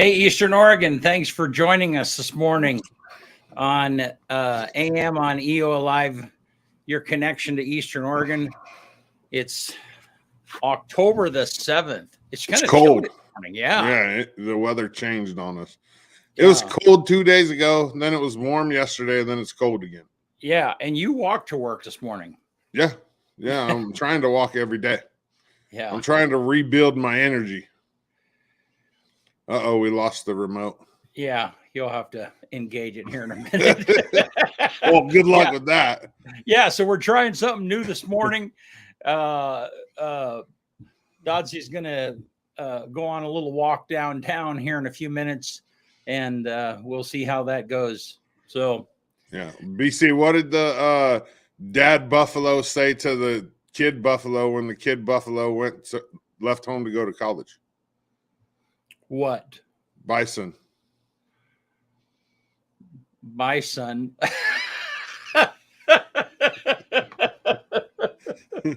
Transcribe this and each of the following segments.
Hey, Eastern Oregon, thanks for joining us this morning on AM on EOAlive, your connection to Eastern Oregon. It's October the 7th. It's kind of cold. this morning. Yeah. The weather changed on us. It was cold 2 days ago, and then it was warm yesterday, and then it's cold again. Yeah, and you walked to work this morning. Yeah, I'm trying to walk every day. Yeah. I'm trying to rebuild my energy. Uh-oh, we lost the remote. Yeah, you'll have to engage it here in a minute. Well, good luck with that. Yeah, so we're trying something new this morning. Dodsy's going to go on a little walk downtown here in a few minutes, and we'll see how that goes. So, yeah, BC, what did the dad buffalo say to the kid buffalo when the kid buffalo left home to go to college? What? Bison. Bison.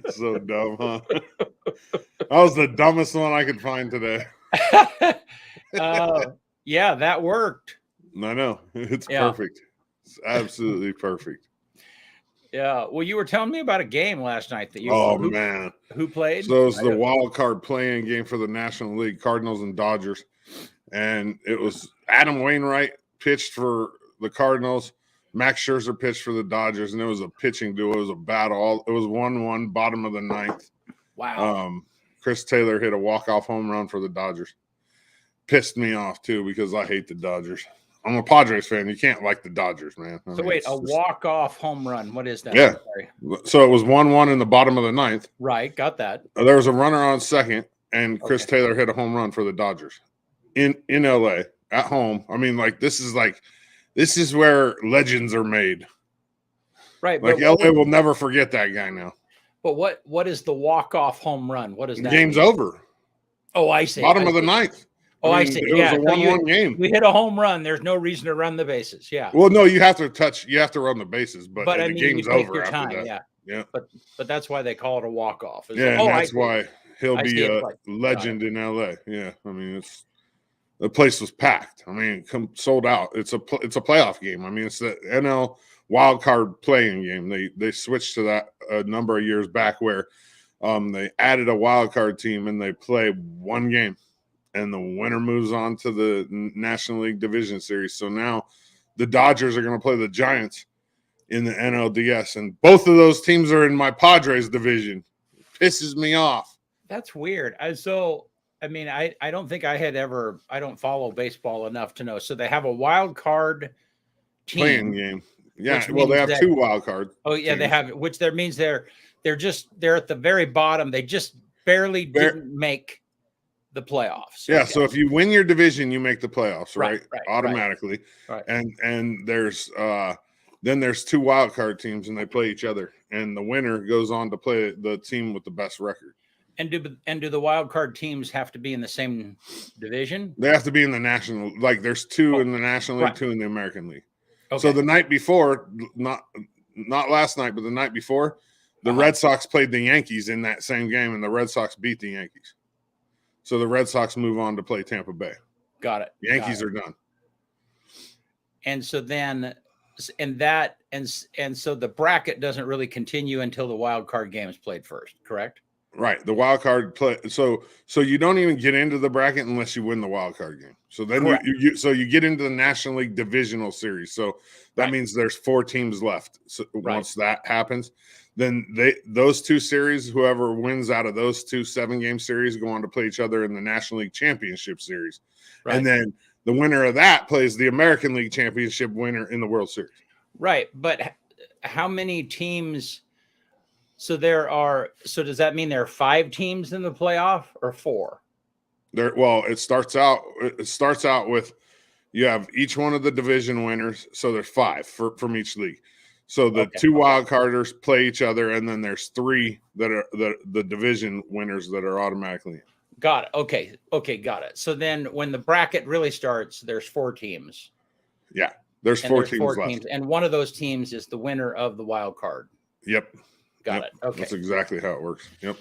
So dumb, huh? That was the dumbest one I could find today. Yeah, that worked. I know. It's perfect. It's absolutely perfect. Yeah. Well, you were telling me about a game last night that you. Man, who played? So it was the wild card playing game for the National League, Cardinals and Dodgers, and it was Adam Wainwright pitched for the Cardinals, Max Scherzer pitched for the Dodgers, and it was a pitching duel. It was a battle. It was 1-1, bottom of the ninth. Wow. Chris Taylor hit a walk-off home run for the Dodgers. Pissed me off too because I hate the Dodgers. I'm a Padres fan. You can't like the Dodgers, man. So wait, a walk-off home run. What is that? Yeah. So it was 1-1 in the bottom of the ninth. Right. Got that. There was a runner on second, and Chris Taylor hit a home run for the Dodgers in LA at home. I mean, this is where legends are made. Right. Like LA will never forget that guy now. But what is the walk-off home run? What is that? Game's over. Oh, I see. Bottom of the ninth. Oh, I see. It was a 1-1 game. We hit a home run. There's no reason to run the bases. Yeah. Well, no, you have to run the bases, but I the mean, game's over after time, that. Yeah. But that's why they call it a walk-off. Yeah, and that's why he'll be a legend in LA. Yeah. I mean, the place was packed. I mean, sold out. It's a playoff game. I mean, it's the NL wild card playing game. They switched to that a number of years back where they added a wild card team and they play one game. And the winner moves on to the National League Division Series. So now the Dodgers are going to play the Giants in the NLDS. And both of those teams are in my Padres division. It pisses me off. That's weird. I don't think I don't follow baseball enough to know. So they have a wild card team. Playing game. Yeah, well, they have two wild cards. Oh, yeah, teams. They have, which there means they're at the very bottom. They just barely didn't make the playoffs. Yeah, so if you win your division, you make the playoffs, right? Automatically. Right. And there's then there's two wild card teams and they play each other. And the winner goes on to play the team with the best record. And do the wild card teams have to be in the same division? They have to be in the national, there's two in the National League, two in the American League. Okay. So the night before, not last night, but the night before, the Red Sox played the Yankees in that same game, and the Red Sox beat the Yankees. So the Red Sox move on to play Tampa Bay. Got it. Yankees are done. And so then, and so the bracket doesn't really continue until the wild card game is played first, correct? Right. The wild card play. So you don't even get into the bracket unless you win the wild card game. So then you get into the National League Divisional Series. So that means there's 4 teams left. So once that happens, then those two series, whoever wins out of those 2 7-game series, go on to play each other in the National League Championship Series. Right. And then the winner of that plays the American League Championship winner in the World Series. Right. But how many teams? So does that mean there are 5 teams in the playoff or 4? It starts out with you have each one of the division winners. So there's 5 from each league. So the 2 wild carders play each other, and then there's 3 that are the division winners that are automatically in. Got it. Okay, got it. So then when the bracket really starts, there's 4 teams. Yeah, there's 4 teams left. And one of those teams is the winner of the wild card. Yep. Got it. Okay. That's exactly how it works. Yep.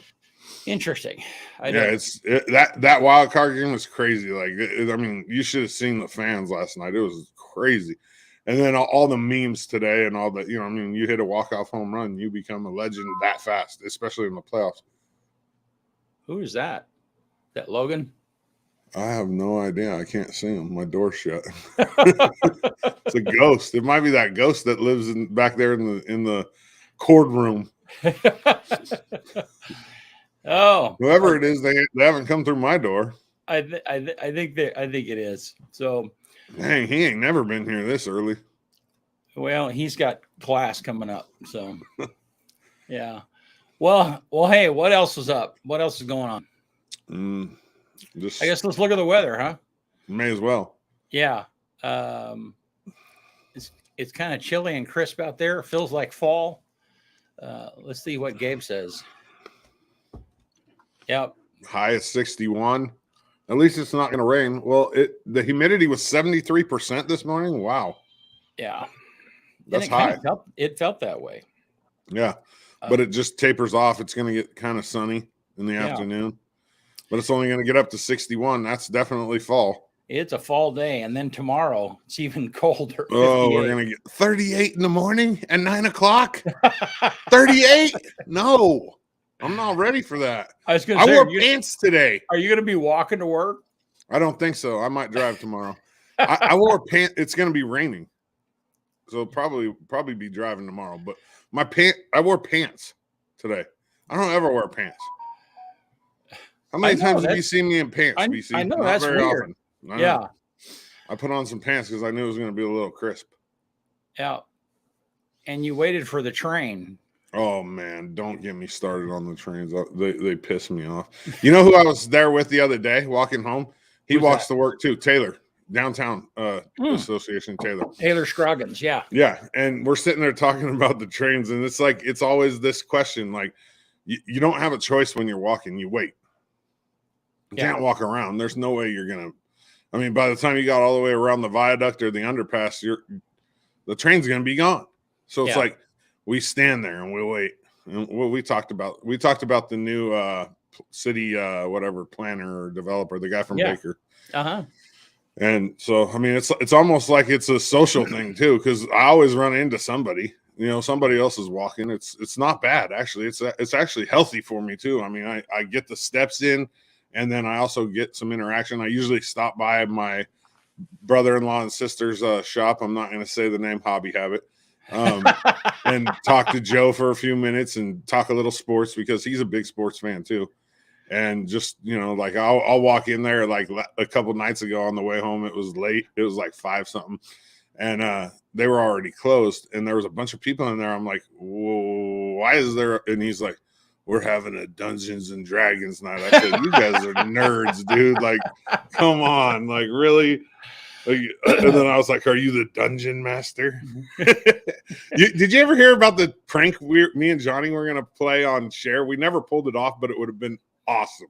Interesting. That wild card game was crazy. Like, I mean, you should have seen the fans last night. It was crazy. And then all the memes today and all that, I mean, you hit a walk-off home run, you become a legend that fast, especially in the playoffs. Who is that? That Logan? I have no idea. I can't see him. My door's shut. It's a ghost. It might be that ghost that lives back there in the cord room. Oh, whoever it is, they haven't come through my door. I think it is. So, dang, he ain't never been here this early. Well, he's got class coming up. So, yeah. Well. Hey, what else is up? What else is going on? I guess let's look at the weather, huh? May as well. Yeah. It's kind of chilly and crisp out there. It feels like fall. Let's see what Gabe says. Yep. High is 61. At least it's not going to rain. Well, the humidity was 73% this morning. Wow. Yeah. That's high. It felt that way. Yeah. But it just tapers off. It's going to get kind of sunny in the afternoon. But it's only going to get up to 61. That's definitely fall. It's a fall day. And then tomorrow, it's even colder. Oh, 58. We're going to get 38 in the morning at 9 o'clock? 38? No. I'm not ready for that. I was going to say, I wore pants today. Are you going to be walking to work? I don't think so. I might drive tomorrow. I wore pants. It's going to be raining. So probably be driving tomorrow. But I wore pants today. I don't ever wear pants. How many times have you seen me in pants, BC? I know, not that's very weird. Often. Yeah. I put on some pants because I knew it was going to be a little crisp. Yeah. And you waited for the train. Oh, man, don't get me started on the trains. They piss me off. You know who I was there with the other day walking home? He walks to work, too. Taylor, downtown association, Taylor Scroggins, yeah. Yeah, and we're sitting there talking about the trains, and it's always this question, like, you don't have a choice when you're walking. You wait. You can't walk around. There's no way you're going to – I mean, by the time you got all the way around the viaduct or the underpass, the train's going to be gone. So it's like we stand there and we wait. And what we talked about the new city whatever planner or developer, the guy from Baker. Uh-huh. And so, I mean, it's almost like it's a social thing too, because I always run into somebody. Somebody else is walking. It's not bad, actually. It's actually healthy for me too. I mean, I get the steps in. And then I also get some interaction. I usually stop by my brother-in-law and sister's shop. I'm not going to say the name, Hobby Habit, and talk to Joe for a few minutes and talk a little sports because he's a big sports fan too. And just, like I'll walk in there like a couple nights ago on the way home. It was late. It was like 5 something. And they were already closed. And there was a bunch of people in there. I'm like, whoa, why is there? And he's like, we're having a Dungeons and Dragons night. I said, you guys are nerds, dude. Like, come on. Like, really? Like, and then I was like, are you the dungeon master? Did you ever hear about the prank me and Johnny were going to play on Cher? We never pulled it off, but it would have been awesome.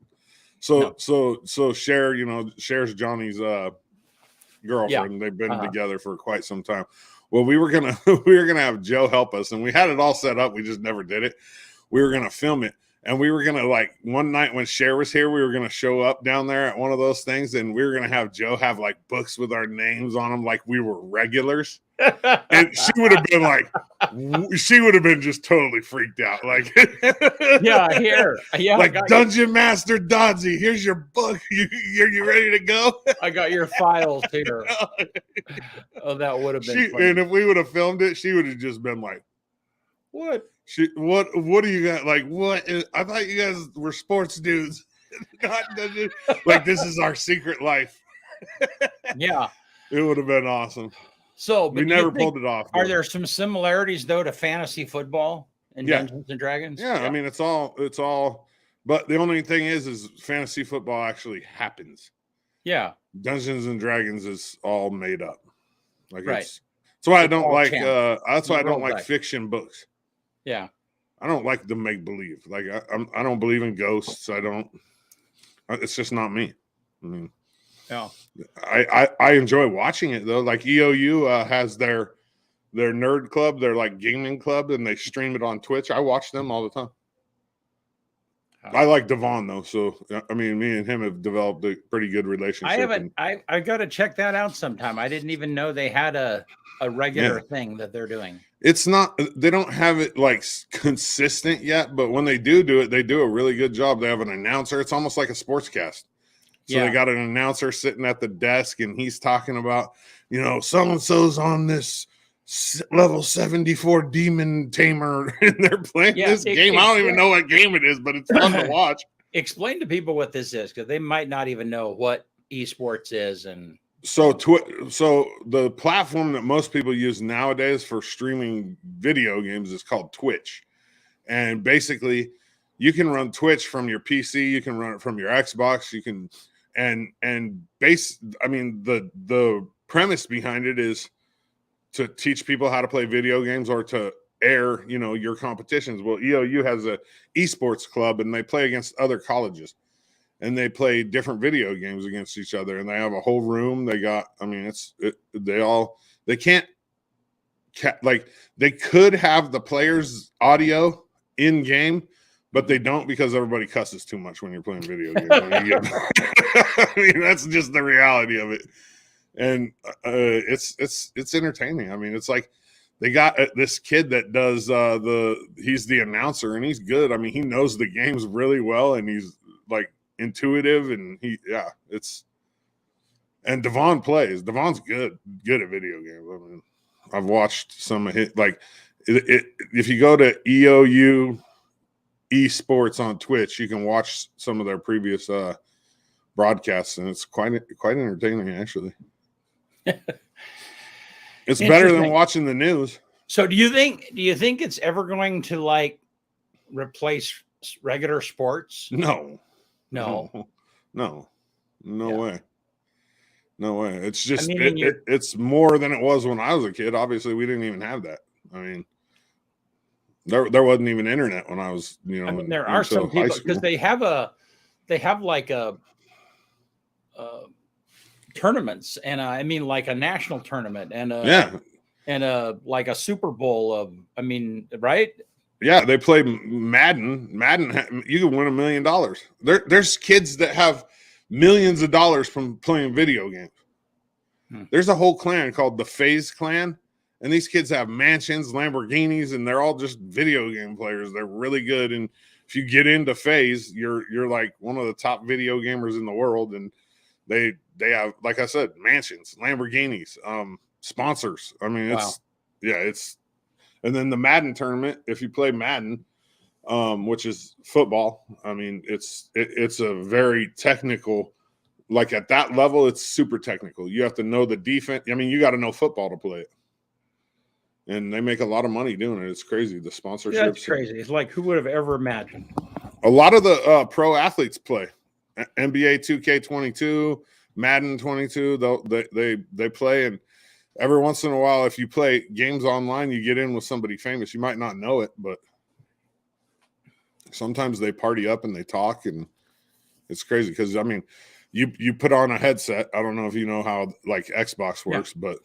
So Cher, Cher's Johnny's girlfriend. Yeah. They've been together for quite some time. Well, we were gonna have Joe help us, and we had it all set up. We just never did it. We were going to film it, and we were going to, like, one night when Cher was here, we were going to show up down there at one of those things, and we were going to have Joe have, like, books with our names on them like we were regulars. And she would have been just totally freaked out. Like, like, Dungeon Master Dodzy, here's your book. You ready to go? I got your files here. Oh, that would have been funny. And if we would have filmed it, she would have just been like, what? What do you got? Like, what? I thought you guys were sports dudes. Like, this is our secret life. Yeah. It would have been awesome. So we never pulled it off. Are there some similarities though to fantasy football and Dungeons and Dragons? Yeah, I mean, it's all, but the only thing is fantasy football actually happens. Yeah. Dungeons and Dragons is all made up. Like, that's why I don't like, that's why I don't like fiction books. Yeah. I don't like the make believe. Like, I don't believe in ghosts. It's just not me. I mean, yeah. I enjoy watching it though. Like EOU has their nerd club, their like gaming club, and they stream it on Twitch. I watch them all the time. I like Devon though, so I mean, me and him have developed a pretty good relationship. I haven't. I got to check that out sometime. I didn't even know they had a regular thing that they're doing. It's not. They don't have it like consistent yet, but when they do it, they do a really good job. They have an announcer. It's almost like a sportscast. So they got an announcer sitting at the desk, and he's talking about, so and so's on this level 74 demon tamer, and they're playing this game. I don't even know what game it is, but it's fun to watch. Explain to people what this is, because they might not even know what esports is. And so the platform that most people use nowadays for streaming video games is called Twitch, and basically you can run Twitch from your PC, you can run it from your Xbox, you can the premise behind it is to teach people how to play video games or to air, your competitions. Well, EOU has a esports club, and they play against other colleges, and they play different video games against each other, and they have a whole room. They got, they can't, like, they could have the players' audio in game, but they don't, because everybody cusses too much when you're playing video games. I mean, that's just the reality of it. And it's entertaining. I mean, it's like they got this kid that does he's the announcer, and he's good. I mean, he knows the games really well, and he's like intuitive, and and Devon plays. Devon's good at video games. I mean, I've watched some of it. Like if you go to EOU esports on Twitch, you can watch some of their previous broadcasts, and it's quite entertaining, actually. It's better than watching the news. So do you think it's ever going to like replace regular sports? No way. No way. It's just, it's more than it was when I was a kid. Obviously, we didn't even have that. I mean, there wasn't even internet when I was, there are some people, because they have like a tournaments, and like a national tournament, and like a Super Bowl of, right? Yeah, they play Madden. You can win $1 million. There's kids that have millions of dollars from playing video games. There's a whole clan called the FaZe clan, and these kids have mansions, Lamborghinis, and they're all just video game players. They're really good, and if you get into FaZe, you're like one of the top video gamers in the world, and they have, like I said, mansions, Lamborghinis, sponsors. I mean, it's and then the Madden tournament, if you play Madden, which is football, I mean, it's a very technical, like at that level, it's super technical. You have to know the defense. I mean, you got to know football to play it. And they make a lot of money doing it. It's crazy. The sponsorships. Yeah, it's crazy. It's like, who would have ever imagined? A lot of the pro athletes play NBA 2K22, Madden 22. They play, and every once in a while, if you play games online, you get in with somebody famous. You might not know it, but sometimes they party up and they talk, and it's crazy because, I mean, you put on a headset. I don't know if you know how like Xbox works, but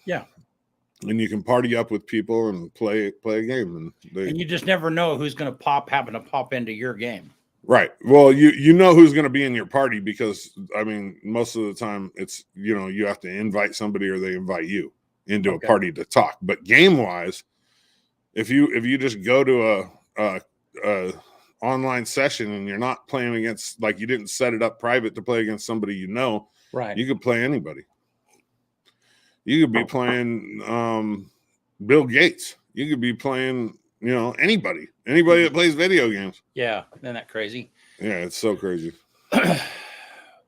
and you can party up with people and play a game, and you just never know who's going to happen to pop into your game. Right. Well, you know who's going to be in your party, because I mean, most of the time it's, you have to invite somebody or they invite you into a party to talk. But game wise, if you just go to a online session and you're not playing against, like, you didn't set it up private to play against somebody, right, you could play anybody. You could be playing Bill Gates. You could be playing, anybody that plays video games. Yeah. Isn't that crazy? Yeah, it's so crazy.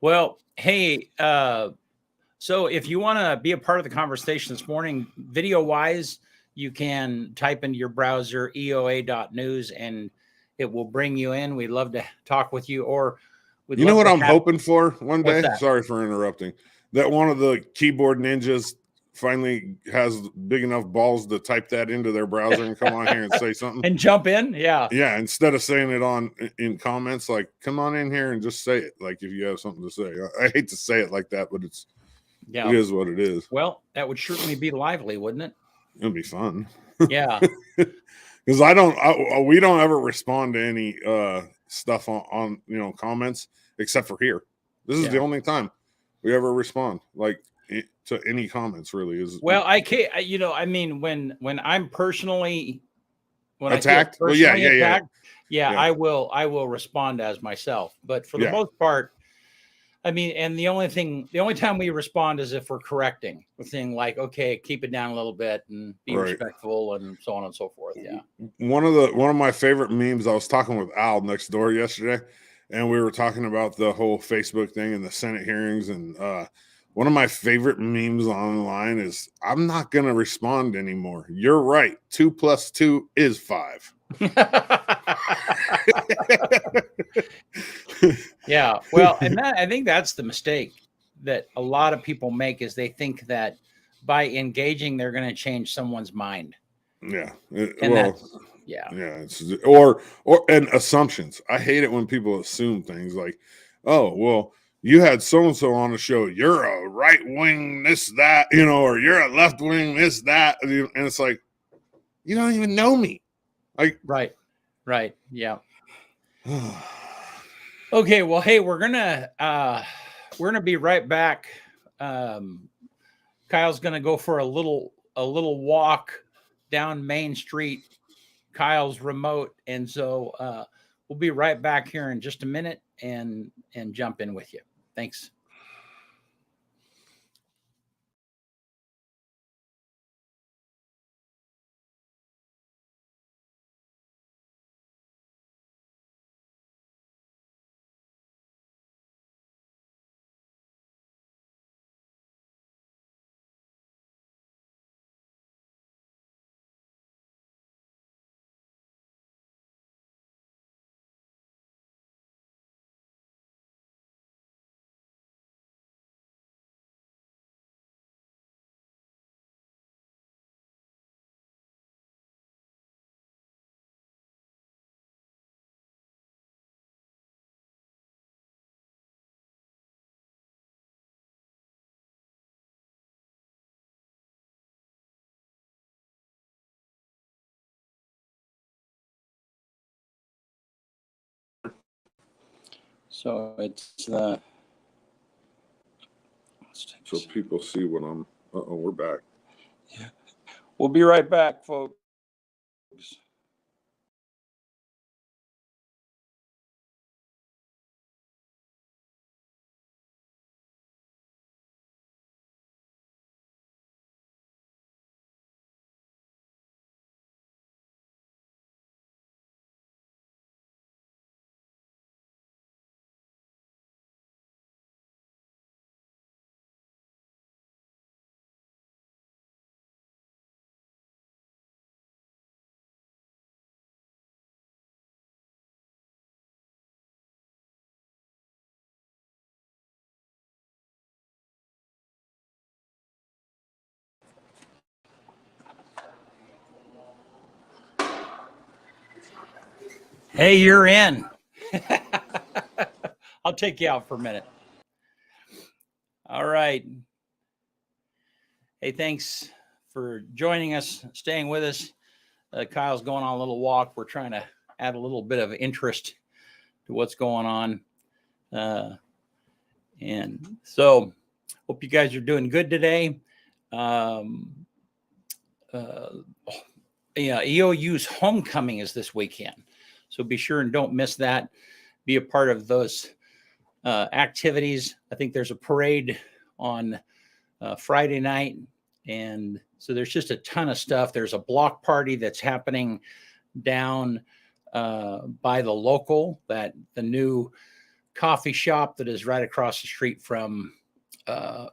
Well, hey, so if you want to be a part of the conversation this morning, video wise, you can type into your browser EOA.news and it will bring you in. We'd love to talk with you. Or you know what I'm hoping for one day? Sorry for interrupting. That one of the keyboard ninjas finally has big enough balls to type that into their browser and come on here and say something and jump in. Yeah. Instead of saying it in comments, like, come on in here and just say it. Like, if you have something to say. I hate to say it like that, but it is what it is. Well, that would certainly be lively, wouldn't it? It'd be fun. Yeah. Because we don't ever respond to any stuff on comments, except for here. This is Yeah. the only time we ever respond to any comments. Really is well. I can't. I mean, when I'm personally attacked. I feel personally attacked, yeah, I will respond as myself. But for the most part, I mean, and the only time we respond is if we're correcting, we're saying like, okay, keep it down a little bit and be respectful and so on and so forth. Yeah. One of my favorite memes, I was talking with Al next door yesterday, and we were talking about the whole Facebook thing and the Senate hearings. And one of my favorite memes online is, I'm not going to respond anymore. You're right. 2 + 2 is 5. Yeah. Well, and I think that's the mistake that a lot of people make, is they think that by engaging, they're going to change someone's mind. Yeah. It's, or assumptions. I hate it when people assume things like, oh, well, you had so-and-so on the show, you're a right wing, this, that, or you're a left wing, this, that. And it's like, you don't even know me. Like, right. Yeah. Okay. Well, hey, we're gonna be right back. Kyle's gonna go for a little walk down Main Street. Kyle's remote, and so we'll be right back here in just a minute and jump in with you. Thanks. So it's so people see what I'm. We're back. Yeah, we'll be right back, folks. Hey, you're in. I'll take you out for a minute. All right. Hey, thanks for joining us, staying with us. Kyle's going on a little walk. We're trying to add a little bit of interest to what's going on. And so hope you guys are doing good today. EOU's homecoming is this weekend. So be sure and don't miss that. Be a part of those activities. I think there's a parade on Friday night. And so there's just a ton of stuff. There's a block party that's happening down by the local, the new coffee shop that is right across the street from the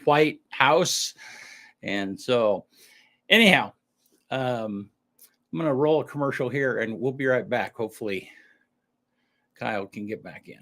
White House. And so anyhow, I'm going to roll a commercial here and we'll be right back. Hopefully Kyle can get back in.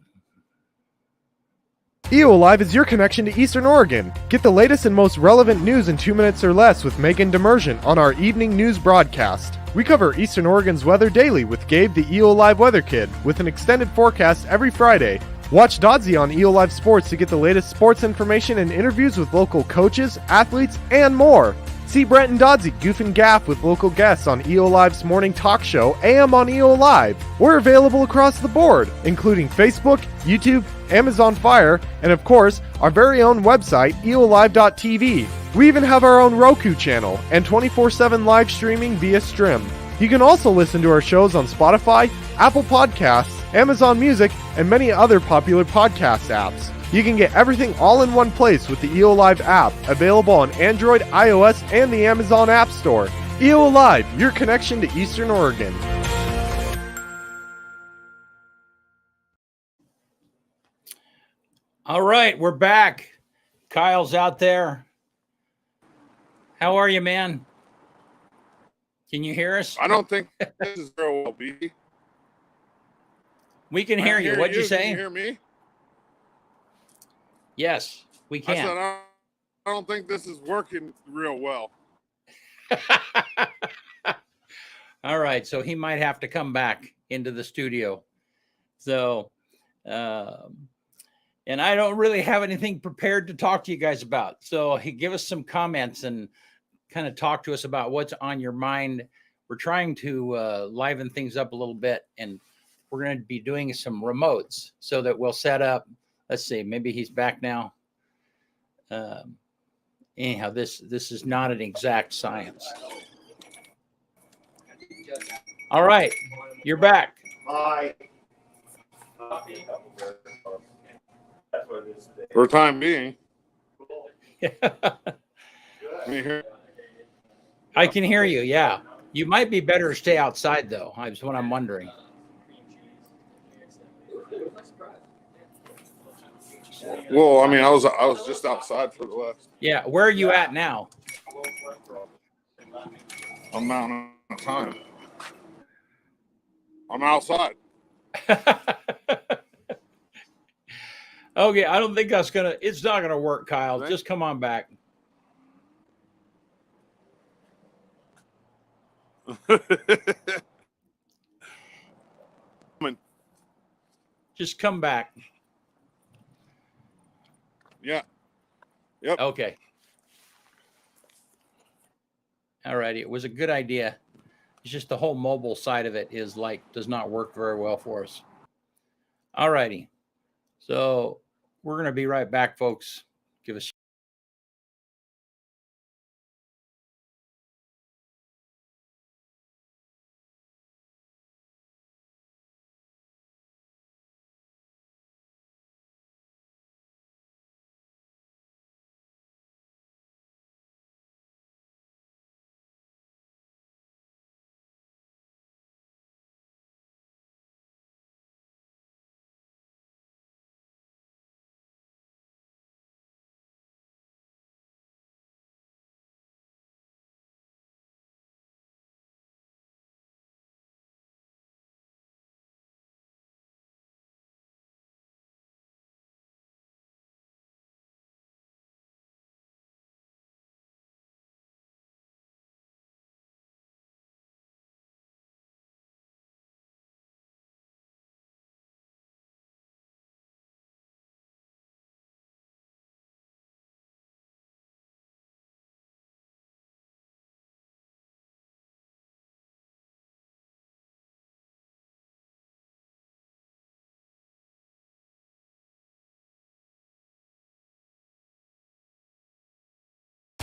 EOAlive is your connection to Eastern Oregon. Get the latest and most relevant news in 2 minutes or less with Megan Demersion on our evening news broadcast. We cover Eastern Oregon's weather daily with Gabe, the EOAlive Weather Kid, with an extended forecast every Friday. Watch Dodzy on EOAlive Sports to get the latest sports information and interviews with local coaches, athletes, and more. See Brent and Dodsey goof and gaff with local guests on EOAlive's morning talk show, AM on EOAlive. We're available across the board, including Facebook, YouTube, Amazon Fire, and of course, our very own website, EOAlive.tv. We even have our own Roku channel and 24/7 live streaming via Strim. You can also listen to our shows on Spotify, Apple Podcasts, Amazon Music, and many other popular podcast apps. You can get everything all in one place with the EOAlive app, available on Android, iOS, and the Amazon App Store. EOAlive, your connection to Eastern Oregon. All right, we're back. Kyle's out there. How are you, man? Can you hear us? I don't think this is real well, B. We can hear you. What'd you say? Can you hear me? Yes, we can. I said, I don't think this is working real well. All right, so he might have to come back into the studio. So, and I don't really have anything prepared to talk to you guys about. So give us some comments and kind of talk to us about what's on your mind. We're trying to liven things up a little bit, and we're going to be doing some remotes so that we'll set up. Let's see, maybe he's back now. Anyhow, this is not an exact science. All right, you're back. Hi. For the time being. I can hear you, yeah. You might be better to stay outside, though. That's what I'm wondering. Well, I mean, I was just outside for the last. Yeah, where are you at now? Amount of time. I'm outside. Okay, I don't think it's not gonna work, Kyle. Just come on back. Just come back. Yeah. Yep. Okay. All righty. It was a good idea. It's just the whole mobile side of it does not work very well for us. All righty. So we're going to be right back, folks. Give us.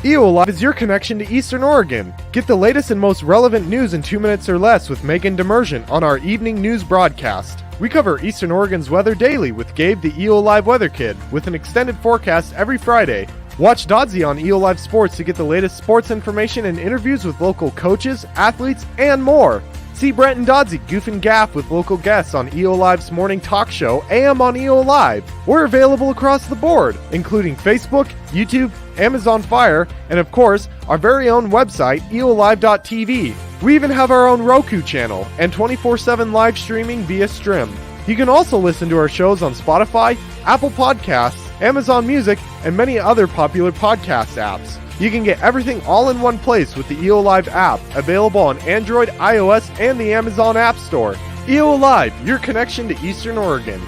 EOAlive is your connection to Eastern Oregon. Get the latest and most relevant news in 2 minutes or less with Megan Demersion on our evening news broadcast. We cover Eastern Oregon's weather daily with Gabe, the EOAlive Weather Kid, with an extended forecast every Friday. Watch Dodsey on EOAlive Sports to get the latest sports information and interviews with local coaches, athletes, and more. See Brent and Dodsey goof and gaff with local guests on EOAlive's morning talk show, AM on EOAlive. We're available across the board, including Facebook, YouTube, Amazon Fire, and of course, our very own website, EOAlive.tv. We even have our own Roku channel and 24/7 live streaming via Strim. You can also listen to our shows on Spotify, Apple Podcasts, Amazon Music, and many other popular podcast apps. You can get everything all in one place with the EOAlive app, available on Android, iOS, and the Amazon App Store. EOAlive, your connection to Eastern Oregon.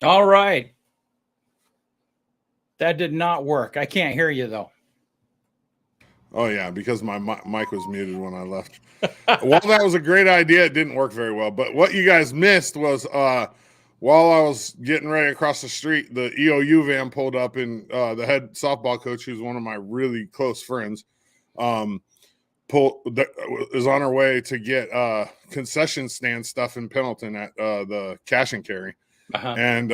All right. That did not work. I can't hear you though. Oh yeah, because my mic was muted when I left. While that was a great idea, it didn't work very well. But what you guys missed was while I was getting ready across the street, the EOU van pulled up, and the head softball coach, who's one of my really close friends, is on her way to get concession stand stuff in Pendleton at the cash and carry. And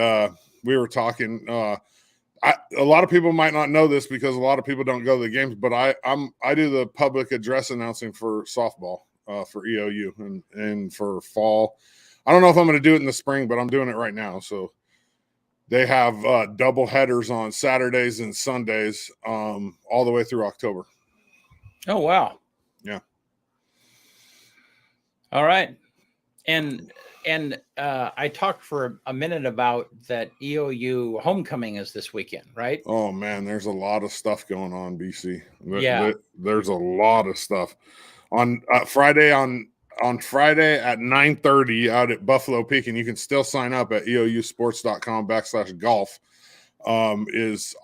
we were talking. A lot of people might not know this because a lot of people don't go to the games, but I do the public address announcing for softball for EOU and for fall. I don't know if I'm going to do it in the spring, but I'm doing it right now. So they have double headers on Saturdays and Sundays all the way through October. Oh, wow. Yeah. All right. And I talked for a minute about that EOU homecoming is this weekend, right? Oh man, there's a lot of stuff going on, BC. Yeah. There's a lot of stuff on Friday at 9:30 out at Buffalo Peak, and you can still sign up at eousports.com/golf. Is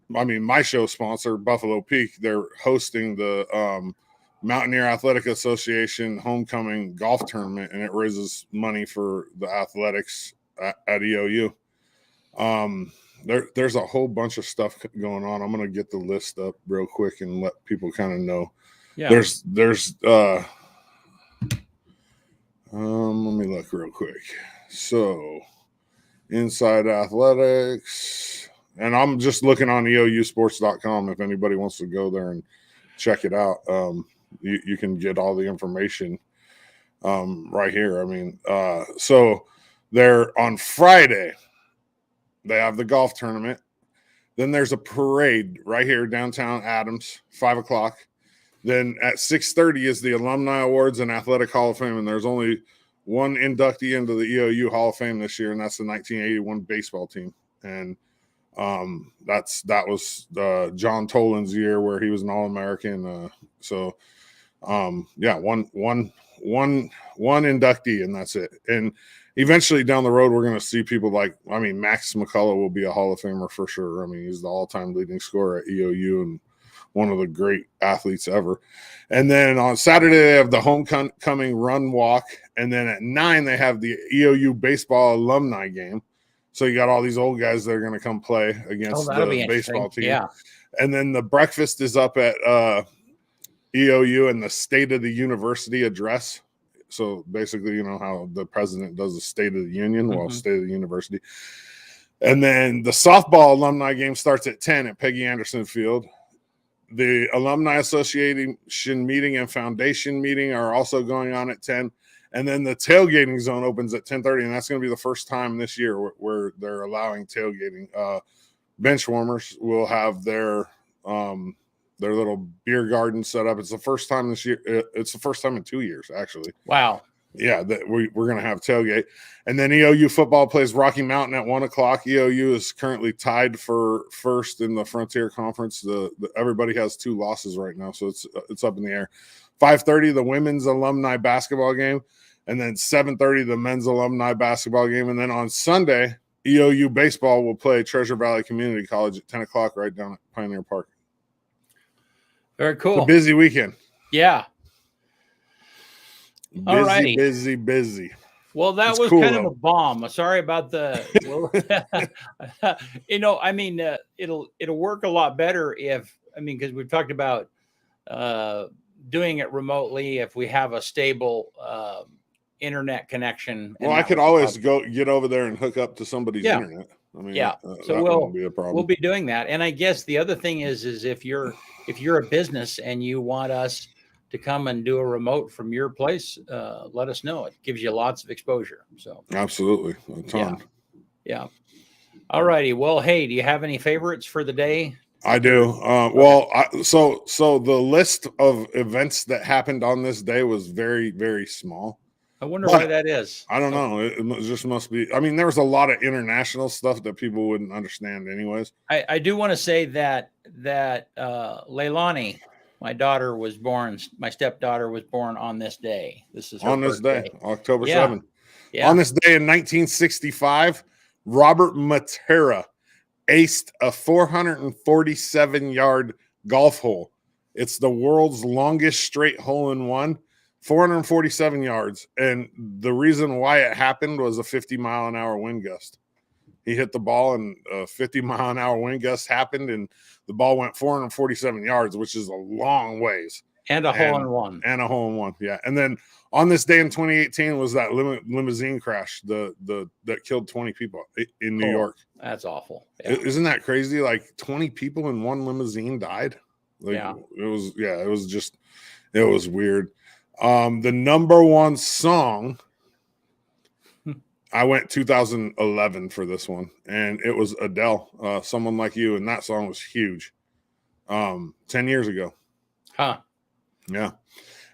my show sponsor, Buffalo Peak. They're hosting the Mountaineer Athletic Association homecoming golf tournament, and it raises money for the athletics at EOU. There's a whole bunch of stuff going on. I'm going to get the list up real quick and let people kind of know. Yeah. There's let me look real quick. So Inside Athletics, and I'm just looking on eousports.com if anybody wants to go there and check it out. You can get all the information right here. So they're on Friday. They have the golf tournament. Then there's a parade right here downtown Adams, 5:00. Then at 6:30 is the Alumni Awards and Athletic Hall of Fame, and there's only one inductee into the EOU Hall of Fame this year, and that's the 1981 baseball team. And that was John Toland's year where he was an All-American. One inductee, and that's it. And eventually down the road, we're going to see people Max McCullough will be a Hall of Famer for sure. He's the all-time leading scorer at EOU and one of the great athletes ever. And then on Saturday, they have the homecoming run walk. And then at 9, they have the EOU baseball alumni game. So you got all these old guys that are going to come play against the baseball team. Yeah. And then the breakfast is up at EOU and the State of the University address. So basically, you know how the president does the State of the Union, well, State of the University. And then the softball alumni game starts at 10 at Peggy Anderson Field. The Alumni Association meeting and foundation meeting are also going on at 10. And then the tailgating zone opens at 10:30, and that's going to be the first time this year where they're allowing tailgating. Bench warmers will have their little beer garden set up. It's the first time this year. It's the first time in 2 years, actually. Wow. Yeah, that we're going to have tailgate. And then EOU football plays Rocky Mountain at 1:00. EOU is currently tied for first in the Frontier Conference. Everybody has 2 losses right now, so it's up in the air. 5:30, the women's alumni basketball game. And then 7:30, the men's alumni basketball game. And then on Sunday, EOU baseball will play Treasure Valley Community College at 10:00 right down at Pioneer Park. Very cool. It's a busy weekend. Yeah. Busy. Well, that was cool, kind of a bomb. Sorry about the. It'll work a lot better because we've talked about doing it remotely if we have a stable internet connection. Well, I could always get over there and hook up to somebody's internet. So won't be a problem. We'll be doing that. And I guess the other thing is if you're a business and you want us to come and do a remote from your place, let us know. It gives you lots of exposure. So absolutely, a ton. Yeah. All righty. Well, hey, do you have any favorites for the day? I do. So the list of events that happened on this day was very, very small. I wonder why that is. I don't know. It just must be. there was a lot of international stuff that people wouldn't understand anyways. I do want to say that Leilani, my stepdaughter was born on this day. This is her on this birthday. day, October 7th. Yeah. On this day in 1965, Robert Matera aced a 447-yard golf hole. It's the world's longest straight hole-in-one, 447 yards. And the reason why it happened was a 50-mile-an-hour wind gust. He hit the ball, and a 50-mile-an-hour wind gust happened, and the ball went 447 yards, which is a long ways. And a hole-in-one. And a hole-in-one, yeah. And then on this day in 2018 was that limousine crash that killed 20 people in New York. That's awful. Yeah. Isn't that crazy? Like 20 people in one limousine died. Like, it was weird. The number one song, I went 2011 for this one, and it was Adele, Someone Like You, and that song was huge. 10 years ago. Huh. Yeah.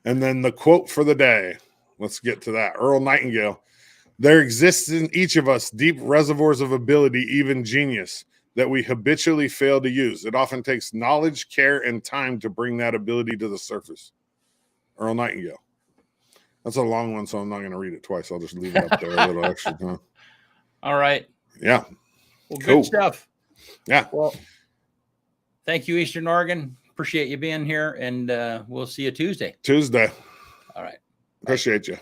And then the quote for the day, let's get to that. Earl Nightingale: there exists in each of us deep reservoirs of ability, even genius, that we habitually fail to use. It often takes knowledge, care, and time to bring that ability to the surface. Earl Nightingale. That's a long one, so I'm not going to read it twice. I'll just leave it up there a little extra time. All right. Yeah. Well, good stuff. Yeah. Well, thank you, Eastern Oregon. Appreciate you being here, and we'll see you Tuesday. Tuesday. All right. Appreciate you.